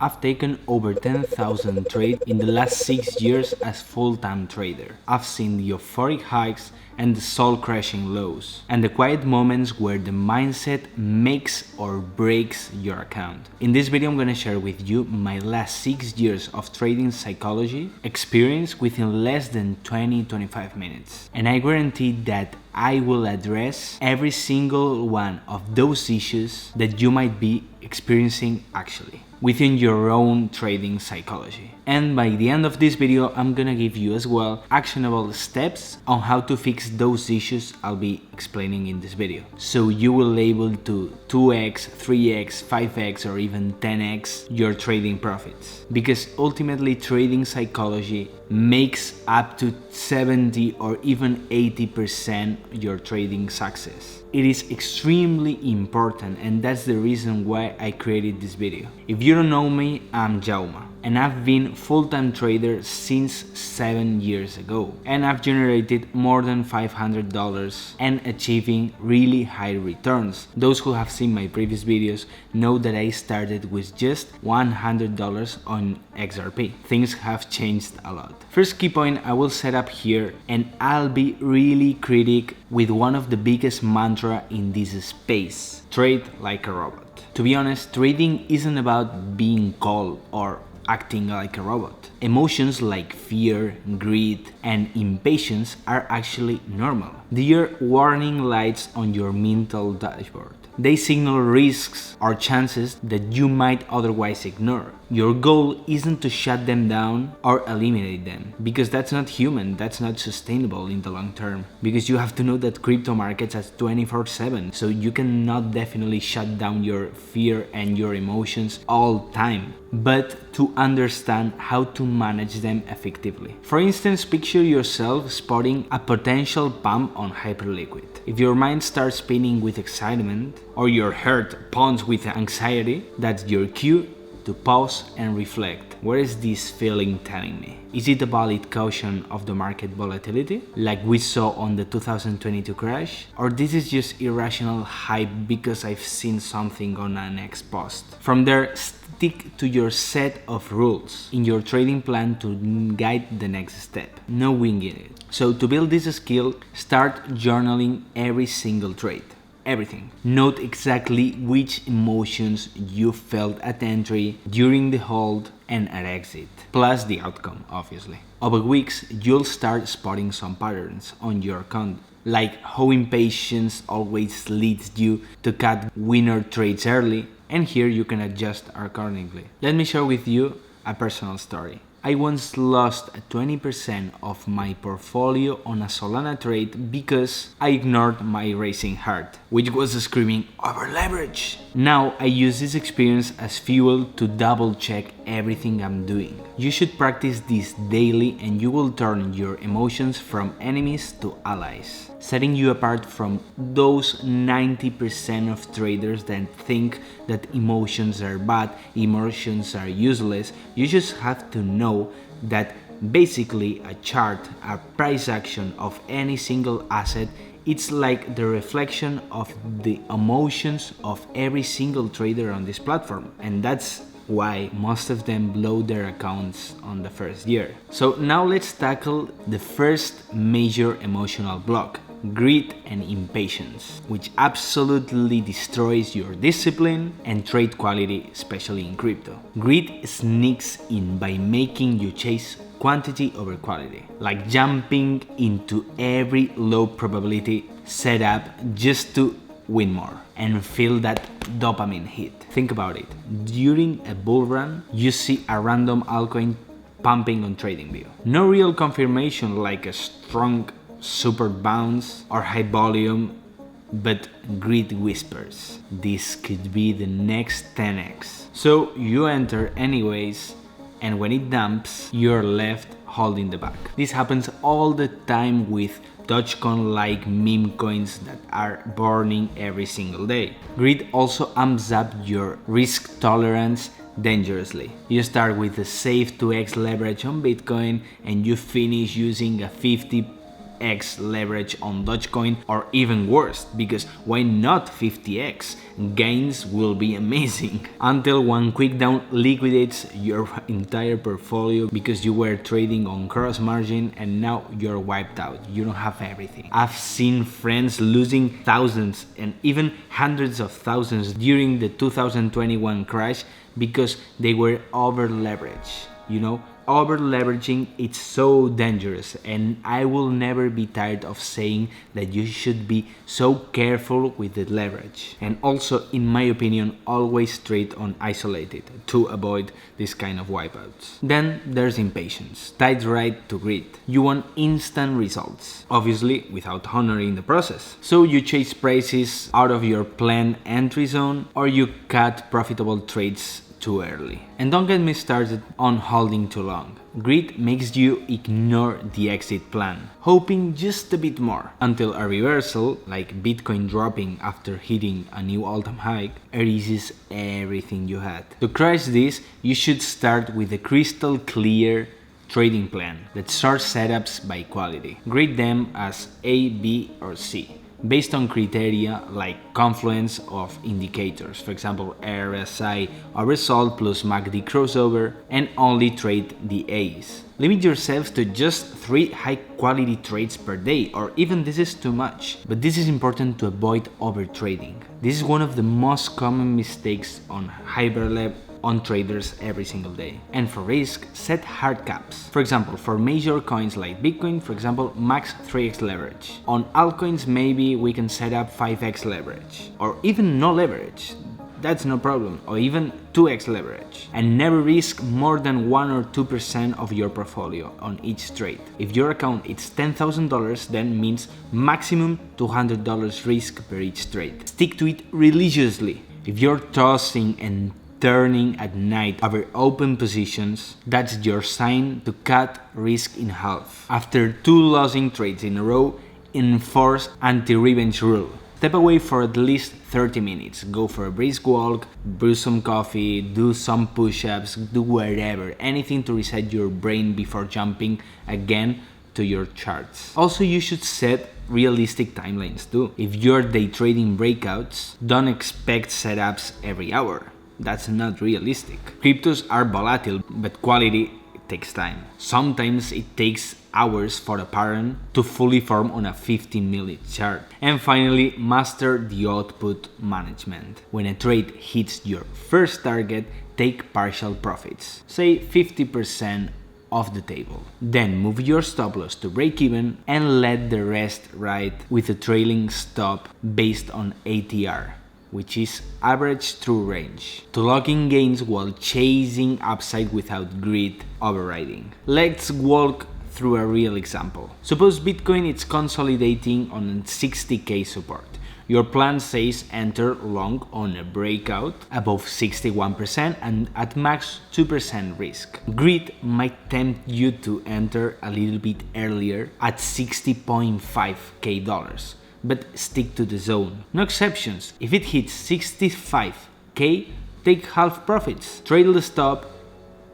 I've taken over 10,000 trades in the last 6 years as full-time trader. I've seen the euphoric hikes and the soul-crushing lows, and the quiet moments where the mindset makes or breaks your account. In this video I'm gonna share with you my last 6 years of trading psychology experience within less than 20-25 minutes. And I guarantee that I will address every single one of those issues that you might be experiencing actually within your own trading psychology. And by the end of this video, I'm gonna give you as well actionable steps on how to fix those issues I'll be explaining in this video. So you will be able to 2x, 3x, 5x or even 10x your trading profits. Because ultimately trading psychology makes up to 70 or even 80% your trading success. It is extremely important, and that's the reason why I created this video. If you don't know me, I'm Jaume, and I've been full-time trader since 7 years ago, and I've generated more than $500 and achieving really high returns. Those who have seen my previous videos know that I started with just $100 on XRP. Things have changed a lot. First key point I will set up here, and I'll be really critic with one of the biggest mantra in this space: trade like a robot. To be honest, trading isn't about being cold or acting like a robot. Emotions like fear, greed, and impatience are actually normal. They are warning lights on your mental dashboard. They signal risks or chances that you might otherwise ignore. Your goal isn't to shut them down or eliminate them, because that's not human, that's not sustainable in the long term. Because you have to know that crypto markets are 24/7, so you cannot definitely shut down your fear and your emotions all the time, but to understand how to manage them effectively. For instance, picture yourself spotting a potential pump on Hyperliquid. If your mind starts spinning with excitement or your heart pounds with anxiety, that's your cue to pause and reflect. What is this feeling telling me? Is it a valid caution of the market volatility, like we saw on the 2022 crash? Or this is just irrational hype because I've seen something on an X post? From there, stick to your set of rules in your trading plan to guide the next step. No winging it. So to build this skill, start journaling every single trade. Everything. Note exactly which emotions you felt at entry, during the hold, and at exit, plus the outcome, obviously. Over weeks, you'll start spotting some patterns on your account, like how impatience always leads you to cut winner trades early, and here you can adjust accordingly. Let me share with you a personal story. I once lost 20% of my portfolio on a Solana trade because I ignored my racing heart, which was screaming over leverage. Now I use this experience as fuel to double check everything I'm doing. You should practice this daily and you will turn your emotions from enemies to allies, setting you apart from those 90% of traders that think that emotions are bad, emotions are useless. You just have to know that basically a chart, a price action of any single asset, it's like the reflection of the emotions of every single trader on this platform, and that's why most of them blow their accounts on the first year. So now let's tackle the first major emotional block: greed and impatience, which absolutely destroys your discipline and trade quality, especially in crypto. Greed sneaks in by making you chase quantity over quality, like jumping into every low probability setup just to win more and feel that dopamine hit. Think about it. During a bull run, you see a random altcoin pumping on TradingView. No real confirmation like a strong super bounce or high volume, but greed whispers. This could be the next 10x. So you enter anyways, and when it dumps, you're left holding the bag. This happens all the time with Dogecoin-like meme coins that are burning every single day. Greed also amps up your risk tolerance dangerously. You start with a safe 2x leverage on Bitcoin and you finish using a 50 100x leverage on Dogecoin, or even worse, because why not 50x? Gains will be amazing. Until one quick down liquidates your entire portfolio because you were trading on cross margin and now you're wiped out. You don't have everything. I've seen friends losing thousands and even hundreds of thousands during the 2021 crash because they were over leveraged. Over leveraging, it's so dangerous, and I will never be tired of saying that you should be so careful with the leverage. And also, in my opinion, always trade on isolated to avoid this kind of wipeouts. Then there's impatience, tied right to greed. You want instant results, obviously without honoring the process. So you chase prices out of your planned entry zone, or you cut profitable trades too early. And don't get me started on holding too long. Greed makes you ignore the exit plan, hoping just a bit more, until a reversal, like Bitcoin dropping after hitting a new all-time high, erases everything you had. To crush this, you should start with a crystal clear trading plan that sorts setups by quality. Grade them as A, B, or C, based on criteria like confluence of indicators, for example RSI oversold plus MACD crossover, and only trade the A's. Limit yourself to just 3 high quality trades per day, or even this is too much. But this is important to avoid overtrading. This is one of the most common mistakes on hyperlev on traders every single day. And for risk, set hard caps. For example, for major coins like Bitcoin, for example, max 3x leverage. On altcoins, maybe we can set up 5x leverage, or even no leverage. That's no problem, or even 2x leverage. And never risk more than 1 or 2% of your portfolio on each trade. If your account is $10,000, then means maximum $200 risk per each trade. Stick to it religiously. If you're tossing and turning at night over open positions, that's your sign to cut risk in half. After 2 losing trades in a row, enforce anti-revenge rule. Step away for at least 30 minutes, go for a brisk walk, brew some coffee, do some push-ups, do whatever, anything to reset your brain before jumping again to your charts. Also, you should set realistic timelines too. If you're day trading breakouts, don't expect setups every hour. That's not realistic. Cryptos are volatile, but quality takes time. Sometimes it takes hours for a pattern to fully form on a 15-minute chart. And finally, master the output management. When a trade hits your first target, take partial profits, say 50% off the table. Then move your stop loss to break even and let the rest ride with a trailing stop based on ATR, which is average true range, to lock in gains while chasing upside without greed overriding. Let's walk through a real example. Suppose Bitcoin is consolidating on 60k support. Your plan says enter long on a breakout above 61% and at max 2% risk. Greed might tempt you to enter a little bit earlier at $60.5k. But stick to the zone. No exceptions. If it hits 65k, take half profits, trail the stop,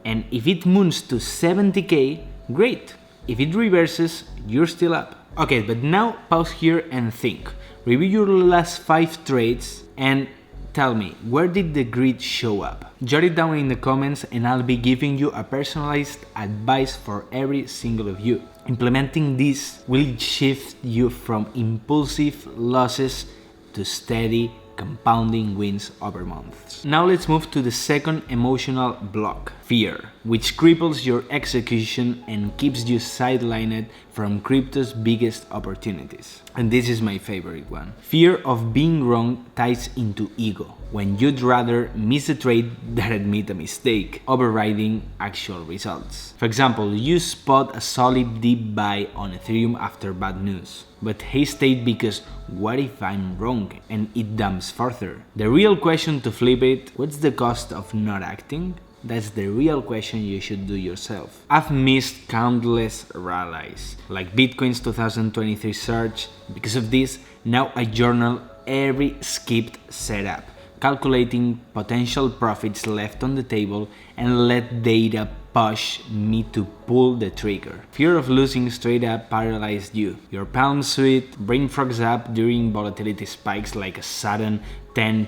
and if it moves to 70k, great. If it reverses, you're still up. Okay, but now pause here and think. Review your last 5 trades and tell me, where did the greed show up? Jot it down in the comments and I'll be giving you a personalized advice for every single of you. Implementing this will shift you from impulsive losses to steady compounding wins over months. Now let's move to the second emotional block, fear, which cripples your execution and keeps you sidelined from crypto's biggest opportunities. And this is my favorite one. Fear of being wrong ties into ego, when you'd rather miss a trade than admit a mistake, overriding actual results. For example, you spot a solid deep buy on Ethereum after bad news, but hesitate because what if I'm wrong and it dumps further? The real question to flip it, what's the cost of not acting? That's the real question you should do yourself. I've missed countless rallies, like Bitcoin's 2023 surge. Because of this, now I journal every skipped setup, calculating potential profits left on the table and let data push me to pull the trigger. Fear of losing straight up paralyzed you. Your palms sweat, brain frogs up during volatility spikes like a sudden 10%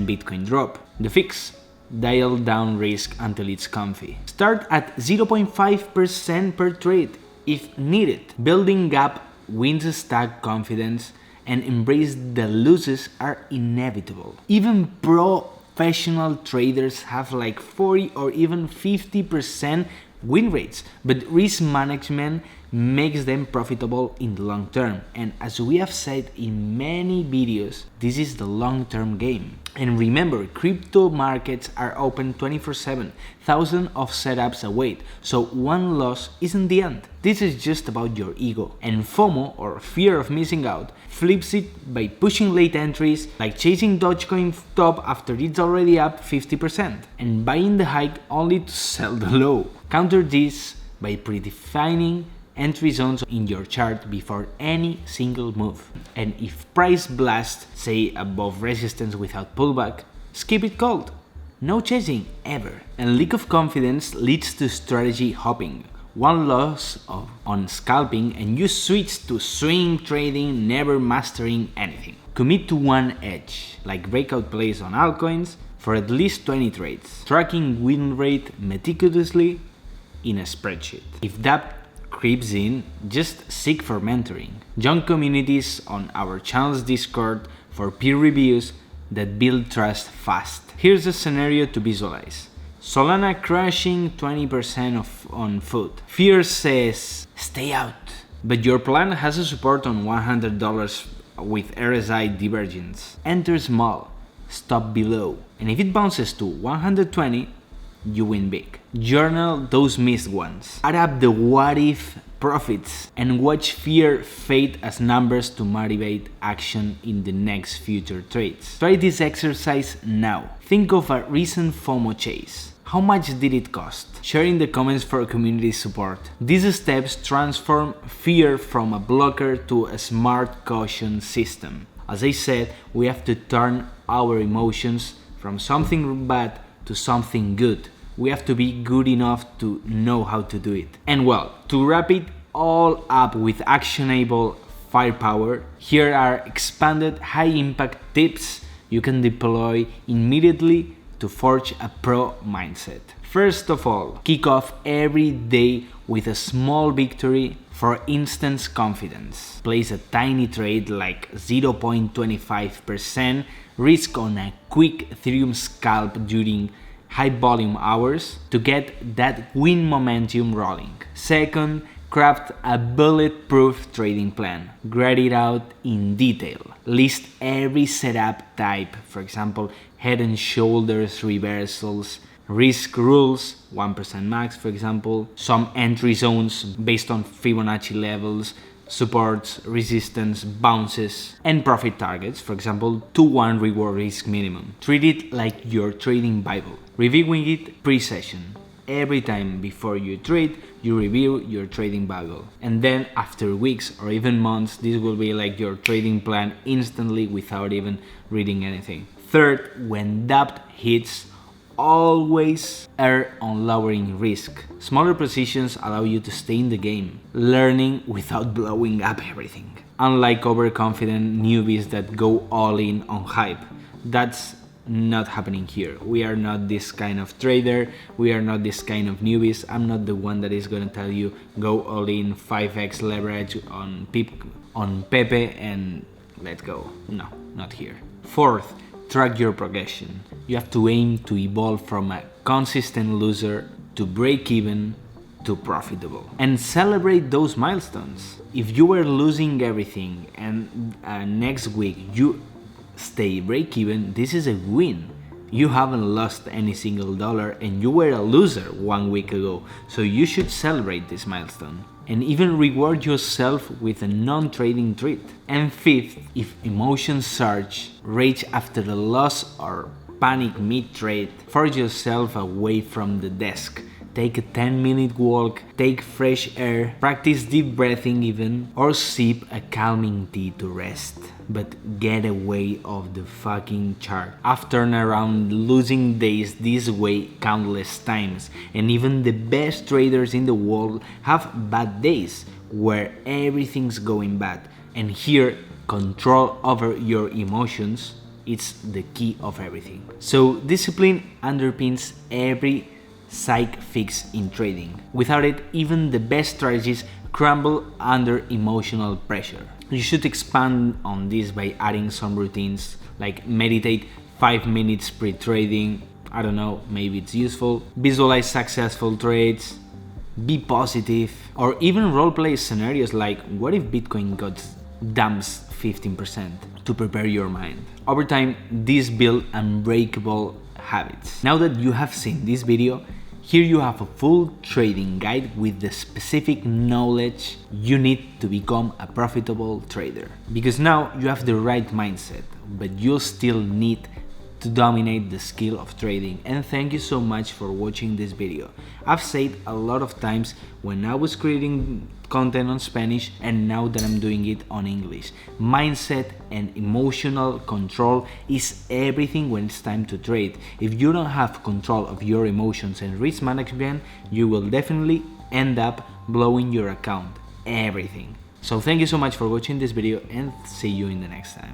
Bitcoin drop. The fix: dial down risk until it's comfy. Start at 0.5% per trade if needed. Building gap wins stack confidence, and embrace the losses are inevitable. Even professional traders have like 40 or even 50% win rates, but risk management makes them profitable in the long term. And as we have said in many videos, this is the long-term game. And remember, crypto markets are open 24/7, thousands of setups await, so one loss isn't the end. This is just about your ego. And FOMO, or fear of missing out, flips it by pushing late entries, like chasing Dogecoin top after it's already up 50%, and buying the high only to sell the low. Counter this by predefining entry zones in your chart before any single move. And if price blasts, say above resistance without pullback, skip it cold. No chasing ever. And lack of confidence leads to strategy hopping. One loss on scalping and you switch to swing trading, never mastering anything. Commit to one edge, like breakout plays on altcoins for at least 20 trades. Tracking win rate meticulously in a spreadsheet. If that creeps in, just seek for mentoring. Join communities on our channel's Discord for peer reviews that build trust fast. Here's a scenario to visualize. Solana crashing 20% on foot. Fear says, stay out. But your plan has a support on $100 with RSI divergence. Enter small, stop below. And if it bounces to 120, you win big. Journal those missed ones. Add up the what if profits and watch fear fade as numbers to motivate action in the next future trades. Try this exercise now. Think of a recent FOMO chase. How much did it cost? Share in the comments for community support. These steps transform fear from a blocker to a smart caution system. As I said, we have to turn our emotions from something bad to something good. We have to be good enough to know how to do it. And well, to wrap it all up with actionable firepower, here are expanded high-impact tips you can deploy immediately to forge a pro mindset. First of all, kick off every day with a small victory for instant confidence. Place a tiny trade like 0.25% risk on a quick Ethereum scalp during high volume hours to get that win momentum rolling. Second, craft a bulletproof trading plan. Write it out in detail. List every setup type, for example, head and shoulders reversals, risk rules, 1% max for example, some entry zones based on Fibonacci levels, supports, resistance, bounces, and profit targets, for example, 2-1 reward risk minimum. Treat it like your trading Bible, reviewing it pre-session. Every time before you trade, you review your trading Bible. And then after weeks or even months, this will be like your trading plan instantly without even reading anything. Third, when doubt hits, always err on lowering risk. Smaller positions allow you to stay in the game, learning without blowing up everything. Unlike overconfident newbies that go all in on hype. That's not happening here. We are not this kind of trader, we are not this kind of newbies. I'm not the one that is gonna tell you go all in 5x leverage on Pepe and let's go. No, not here. Fourth, track your progression. You have to aim to evolve from a consistent loser to break even to profitable and celebrate those milestones. If you were losing everything and next week you stay break even, this is a win. You haven't lost any single dollar and you were a loser 1 week ago, so you should celebrate this milestone and even reward yourself with a non-trading treat. And fifth, if emotions surge, rage after a loss or panic mid-trade, force yourself away from the desk. take a 10-minute walk, take fresh air, practice deep breathing even, or sip a calming tea to rest. But get away of the fucking chart. I've turned around losing days this way countless times, and even the best traders in the world have bad days where everything's going bad. And here, control over your emotions, it's the key of everything. So discipline underpins every psych fix in trading. Without it, even the best strategies crumble under emotional pressure. You should expand on this by adding some routines, like meditate 5 minutes pre-trading. I don't know, maybe it's useful. Visualize successful trades, be positive, or even roleplay scenarios like what if Bitcoin dumps 15% to prepare your mind. Over time, these build unbreakable habits. Now that you have seen this video, here you have a full trading guide with the specific knowledge you need to become a profitable trader. Because now you have the right mindset, but you'll still need to dominate the skill of trading. And thank you so much for watching this video. I've said a lot of times when I was creating content on Spanish and now that I'm doing it on English. Mindset and emotional control is everything when it's time to trade. If you don't have control of your emotions and risk management, you will definitely end up blowing your account, everything. So thank you so much for watching this video and see you in the next time.